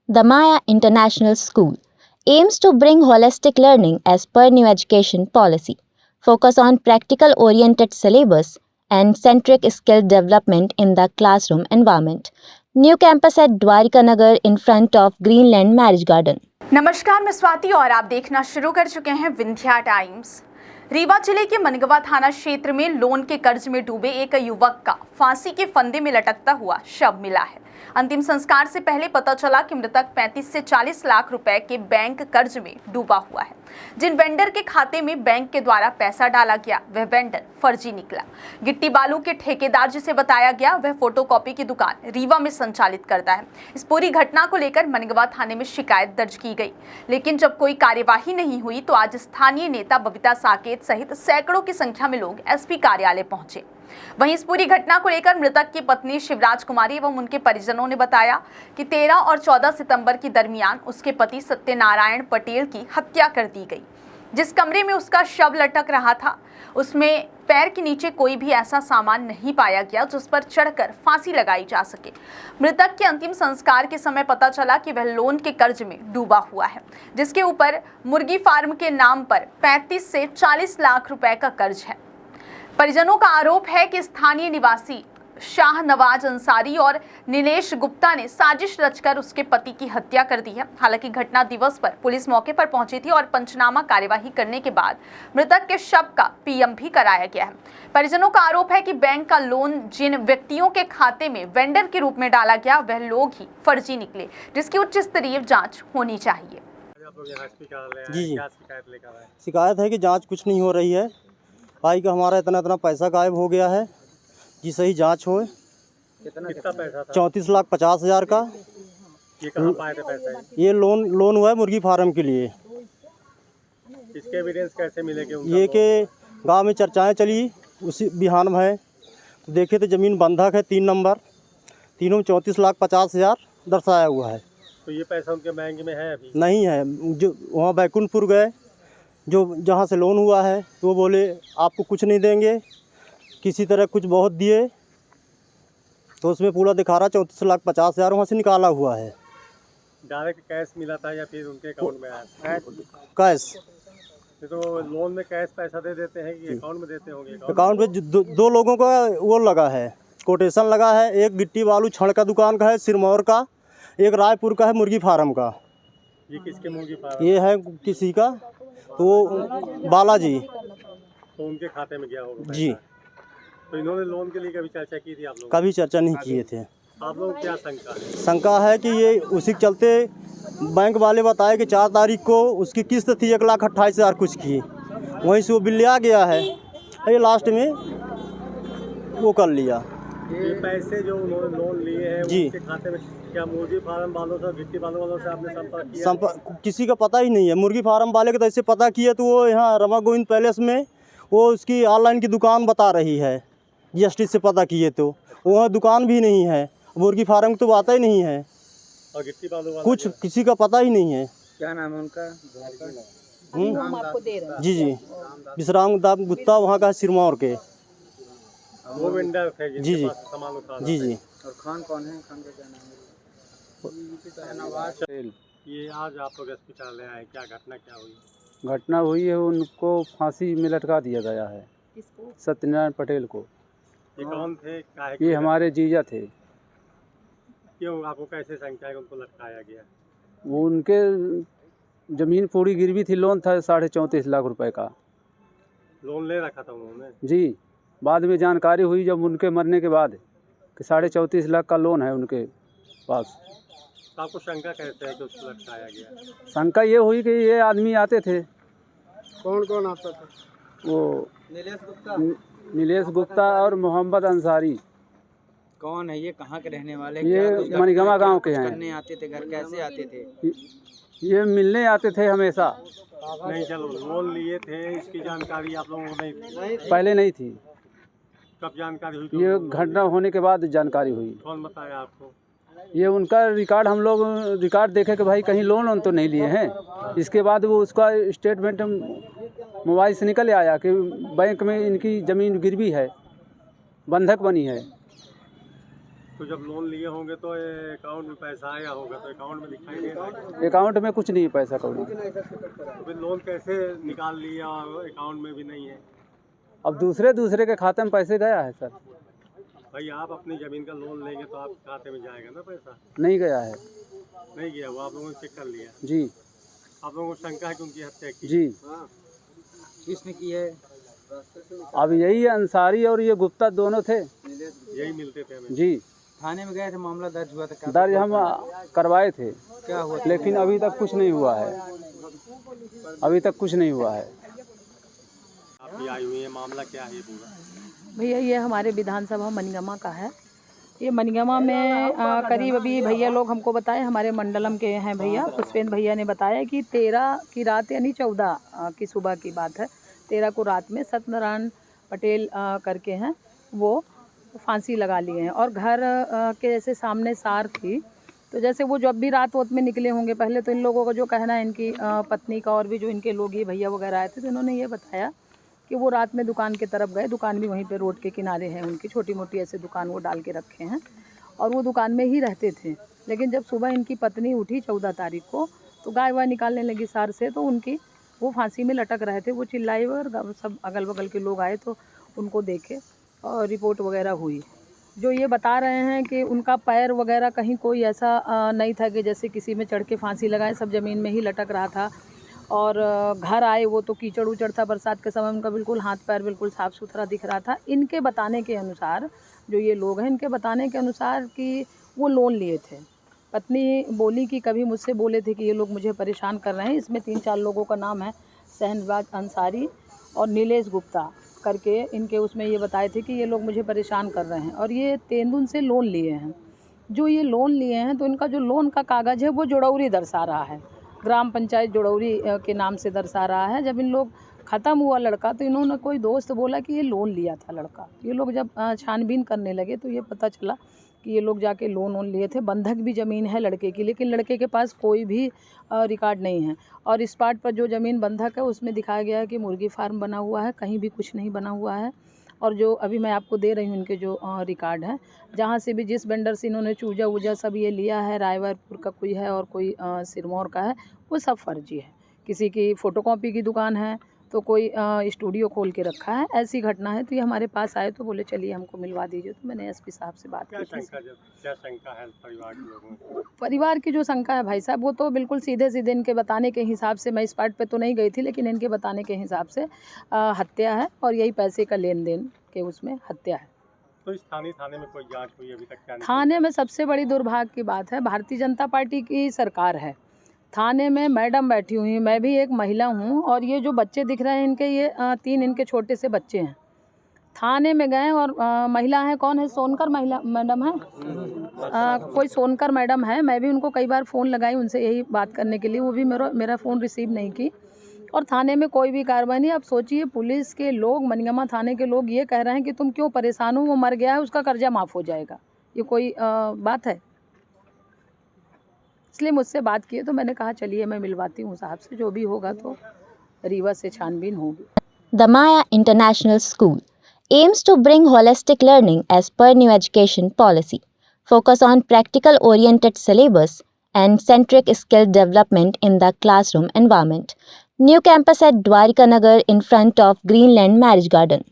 The Maya International School aims to bring holistic learning as per new education policy, focus on practical-oriented syllabus and centric skill development in the classroom environment. New campus at Dwarika Nagar in front of Greenland Marriage Garden. नमस्कार, मैं स्वाति और आप देखना शुरू कर चुके हैं Vindhya times. Rewa जिले के मनगवा थाना क्षेत्र में लोन के कर्ज में डूबे एक युवक का फांसी के फंदे में लटकता हुआ शव मिला है। अंतिम संस्कार से पहले पता चला कि मृतक 35 से 40 लाख रुपए के बैंक कर्ज में डूबा हुआ है। जिन वेंडर के खाते में बैंक के द्वारा पैसा डाला गया वह वेंडर फर्जी निकला। गिट्टी बालू के ठेकेदार जिसे बताया गया वह फोटोकॉपी की दुकान रीवा में संचालित करता है। इस पूरी घटना को लेकर मनगवा थाने में शिकायत दर्ज की गई, लेकिन जब कोई कार्यवाही नहीं हुई तो आज स्थानीय नेता बबीता साकेत सहित सैकड़ों की संख्या में लोग एसपी कार्यालय पहुंचे। वहीं इस पूरी घटना को लेकर मृतक की पत्नी शिवराज कुमारी एवं उनके परिजनों ने बताया कि 13 और 14 सितंबर के दरमियान उसके पति सत्यनारायण पटेल की हत्या कर दी गई। जिस कमरे में उसका शव लटक रहा था उसमें पैर के नीचे कोई भी ऐसा सामान नहीं पाया गया जिस पर चढ़कर फांसी लगाई जा सके। मृतक के अंतिम संस्कार के समय पता चला कि वह लोन के कर्ज में डूबा हुआ है, जिसके ऊपर मुर्गी फार्म के नाम पर 35 से 40 लाख रुपए का कर्ज है। परिजनों का आरोप है कि स्थानीय निवासी शाहनवाज अंसारी और नीलेश गुप्ता ने साजिश रचकर उसके पति की हत्या कर दी है। हालांकि घटना दिवस पर पुलिस मौके पर पहुंची थी और पंचनामा कार्यवाही करने के बाद मृतक के शव का पीएम भी कराया गया है। परिजनों का आरोप है कि बैंक का लोन जिन व्यक्तियों के खाते में वेंडर के रूप में डाला गया वह लोग ही फर्जी निकले, जिसकी उच्च स्तरीय जाँच होनी चाहिए। जी शिकायत है कि जाँच कुछ नहीं हो रही है। भाई का हमारा इतना पैसा गायब हो गया है, जी सही जांच हो। कितना पैसा था? 34,50,000 का। ये कहाँ पाए थे पैसा? ये लोन हुआ है मुर्गी फार्म के लिए। इसके एविडेंस कैसे मिले कि ये के गांव में चर्चाएं चली उसी बिहान में है, तो देखे तो ज़मीन बंधक है 3 नंबर, तीनों में 34,50,000 दर्शाया हुआ है। तो ये पैसा उनके बैंक में है अभी? नहीं है। जो वहाँ बैकुंठपुर गए, जो जहाँ से लोन हुआ है, तो वो बोले आपको कुछ नहीं देंगे, किसी तरह कुछ बहुत दिए, तो उसमें पूरा दिखा रहा 34,50,000 वहाँ से निकाला हुआ है। डायरेक्ट कैश मिला था या फिर उनके अकाउंट में आया? कैश। तो लोन में कैश पैसा दे देते हैं कि अकाउंट में देते होंगे? अकाउंट में दो लोगों का वो लगा है, कोटेशन लगा है। एक गिट्टी बालू छड़ का दुकान का है सिरमौर का, एक रायपुर का है मुर्गी फार्म का। ये किसके मुर्गी फार्म? ये है किसी का, तो बालाजी। तो उनके खाते में गया होगा जी। तो इन्होंने लोन के लिए कभी चर्चा की थी आप लोग? कभी चर्चा नहीं किए थे। आप लोग क्या शंका है? शंका है कि ये उसी के चलते बैंक वाले बताए कि 4 तारीख को उसकी किस्त थी 1,28,000 कुछ की, वहीं से वो बिल आ गया है, ये लास्ट में वो कर लिया। ये पैसे जो उन्होंने लोन लिए हैं जी, उनके खाते में क्या मुर्गी फार्म वालों से, गिट्टी वालों से आपने संपर्क किया? किसी का पता ही नहीं है। मुर्गी फार्म वाले के तो ऐसे पता किया तो वो यहाँ रमा गोविंद पैलेस में वो उसकी ऑनलाइन की दुकान बता रही है, जीएसटी से पता किए तो वहाँ दुकान भी नहीं है, मुर्गी फार्म तो आता ही नहीं है। और गिट्टी वालों कुछ किसी का पता ही नहीं है। क्या नाम है उनका? जी विश्राम दाम गुप्ता वहाँ का सिरमौर के। वो वेंडर थे जी सामान उठाना। जी। और खान कौन है? खान का क्या नाम है? ये आज आप लोग एसपी कार्यालय आए, क्या घटना क्या हुई? घटना हुई है, उनको फांसी में लटका दिया गया है। किसको? सत्यनारायण पटेल को। ये कौन थे? ये हमारे जीजा थे। क्यों आपको कैसे शंका है उनको लटकाया गया? वो उनके ज़मीन पूरी गिरवी थी, लोन था 34.5 लाख रुपए का। लोन ले रखा था उन्होंने? जी, बाद में जानकारी हुई जब उनके मरने के बाद कि 34.5 लाख का लोन है उनके पास। तो आपको शंका कैसे है कि उसको लटकाया गया? शंका ये हुई कि ये आदमी आते थे। कौन कौन आता था? वो नीलेश गुप्ता और मोहम्मद अंसारी। कौन है ये? कहाँ के रहने वाले? ये मनगवा गांव के हैं। करने आते थे घर? कैसे आते थे? ये मिलने आते थे हमेशा। नहीं, चलो लोन लिए थे, इसकी जानकारी आप लोगों को नहीं? पहले नहीं थी। कब जानकारी हुई? ये घटना होने के बाद जानकारी हुई। कौन बताया आपको? ये उनका रिकॉर्ड, हम लोग रिकॉर्ड देखे कि भाई कहीं लोन तो नहीं लिए हैं। इसके बाद वो उसका स्टेटमेंट मोबाइल से निकल आया कि बैंक में इनकी ज़मीन गिरवी है, बंधक बनी है। तो जब लोन लिए होंगे तो अकाउंट में पैसा आया होगा, तो अकाउंट में दिखाई दे रहा है। अकाउंट में कुछ नहीं पैसा कौड़ी। तो फिर लोन कैसे निकाल लिया और अकाउंट में भी नहीं है? अब दूसरे के खाते में पैसे गया है सर। भाई आप अपनी ज़मीन का लोन लेंगे तो आपके खाते में जाएगा ना पैसा? नहीं गया है नहीं गया, वो आप लोगों ने चेक कर लिया? जी। आप लोगों को शंका है कि उनकी हत्या की? जी। किसने की है? अब यही है, अंसारी और ये गुप्ता दोनों थे। यही मिलते थे हमें? जी। थाने में गए थे, मामला दर्ज हुआ था? दर्ज हम करवाए थे, क्या हुआ? लेकिन अभी तक कुछ नहीं हुआ है। अभी तक कुछ नहीं हुआ है। आप भी आई हुई है, मामला क्या है ये पूरा? भैया ये हमारे विधानसभा मनगमा का है। ये मनगमा में करीब अभी भैया लोग हमको बताए, हमारे मंडलम के हैं भैया, पुष्पेंद्र भैया ने बताया कि 13 की रात यानी 14 की सुबह की बात है। 13 को रात में सत्यनारायण पटेल करके हैं, वो फांसी लगा लिए हैं और घर के जैसे सामने सार थी, तो जैसे वो जब भी रात वोत में निकले होंगे, पहले तो इन लोगों का जो कहना है, इनकी पत्नी का और भी जो इनके लोग ये भैया वगैरह आए थे, तो इन्होंने ये बताया कि वो रात में दुकान की तरफ गए। दुकान भी वहीं पे रोड के किनारे है उनकी, छोटी मोटी ऐसे दुकान वो डाल के रखे हैं और वो दुकान में ही रहते थे। लेकिन जब सुबह इनकी पत्नी उठी 14 तारीख को, तो गाय वाय निकालने लगी सार से, तो उनकी वो फांसी में लटक रहे थे। वो चिल्लाई और सब अगल बगल के लोग आए तो उनको देखे और रिपोर्ट वगैरह हुई। जो ये बता रहे हैं कि उनका पैर वगैरह कहीं कोई ऐसा नहीं था कि जैसे किसी में चढ़ के फांसी लगाए, सब ज़मीन में ही लटक रहा था। और घर आए वो तो कीचड़ उचड़ था, बरसात के समय उनका बिल्कुल हाथ पैर बिल्कुल साफ़ सुथरा दिख रहा था। इनके बताने के अनुसार, जो ये लोग हैं, इनके बताने के अनुसार कि वो लोन लिए थे। पत्नी बोली कि कभी मुझसे बोले थे कि ये लोग मुझे परेशान कर रहे हैं। इसमें 3-4 लोगों का नाम है, शहनवाज अंसारी और नीलेश गुप्ता करके, इनके उसमें ये बताए थे कि ये लोग मुझे परेशान कर रहे हैं और ये तेंदुन से लोन लिए हैं। जो ये लोन लिए हैं तो इनका जो लोन का कागज़ है वो जोड़ौरी दर्शा रहा है, ग्राम पंचायत जोड़ौरी के नाम से दर्शा रहा है। जब इन लोग ख़त्म हुआ लड़का, तो इन्होंने कोई दोस्त बोला कि ये लोन लिया था लड़का। ये लोग जब छानबीन करने लगे तो ये पता चला कि ये लोग जाके लोन लिए थे। बंधक भी ज़मीन है लड़के की, लेकिन लड़के के पास कोई भी रिकॉर्ड नहीं है। और इस पार्ट पर जो ज़मीन बंधक है उसमें दिखाया गया है कि मुर्गी फार्म बना हुआ है, कहीं भी कुछ नहीं बना हुआ है। और जो अभी मैं आपको दे रही हूँ इनके जो रिकॉर्ड है, जहाँ से भी जिस वेंडर से इन्होंने चूजा वूजा सब ये लिया है, रायवरपुर का कोई है और कोई सिरमौर का है, वो सब फर्जी है। किसी की फ़ोटोकॉपी की दुकान है, तो कोई स्टूडियो खोल के रखा है। ऐसी घटना है। तो ये हमारे पास आए तो बोले चलिए हमको मिलवा दीजिए। तो मैंने एसपी साहब से बात की थी। क्या शंका है परिवार के लोगों को? परिवार की जो शंका है भाई साहब, वो तो बिल्कुल सीधे सीधे इनके बताने के हिसाब से, मैं इस पार्ट पे तो नहीं गई थी, लेकिन इनके बताने के हिसाब से हत्या है और यही पैसे का लेन देन के उसमें हत्या है। तो स्थानीय थाने में कोई जांच हुई अभी तक? क्या थाने में सबसे बड़ी दुर्भाग्य की बात है, भारतीय जनता पार्टी की सरकार है। थाने में मैडम बैठी हुई, मैं भी एक महिला हूँ और ये जो बच्चे दिख रहे हैं इनके, ये 3 इनके छोटे से बच्चे हैं। थाने में गए और महिला है, कौन है, सोनकर महिला मैडम है, कोई सोनकर मैडम है। मैं भी उनको कई बार फ़ोन लगाई उनसे यही बात करने के लिए, वो भी मेरा फ़ोन रिसीव नहीं की और थाने में कोई भी कार्रवाई नहीं। अब सोचिए, पुलिस के लोग, मनगमा थाने के लोग ये कह रहे हैं कि तुम क्यों परेशान हो, वो मर गया है, उसका कर्जा माफ़ हो जाएगा। ये कोई बात है? इसलिए मुझसे बात की है, तो मैंने कहा चलिए मैं मिलवाती हूँ साहब से, जो भी होगा तो रीवा से छानबीन होगी। The Maya International School aims to bring holistic learning as per new education policy. Focus on practical-oriented syllabus and centric skill development in the classroom environment. New campus at Dwarika Nagar in front of Greenland Marriage Garden.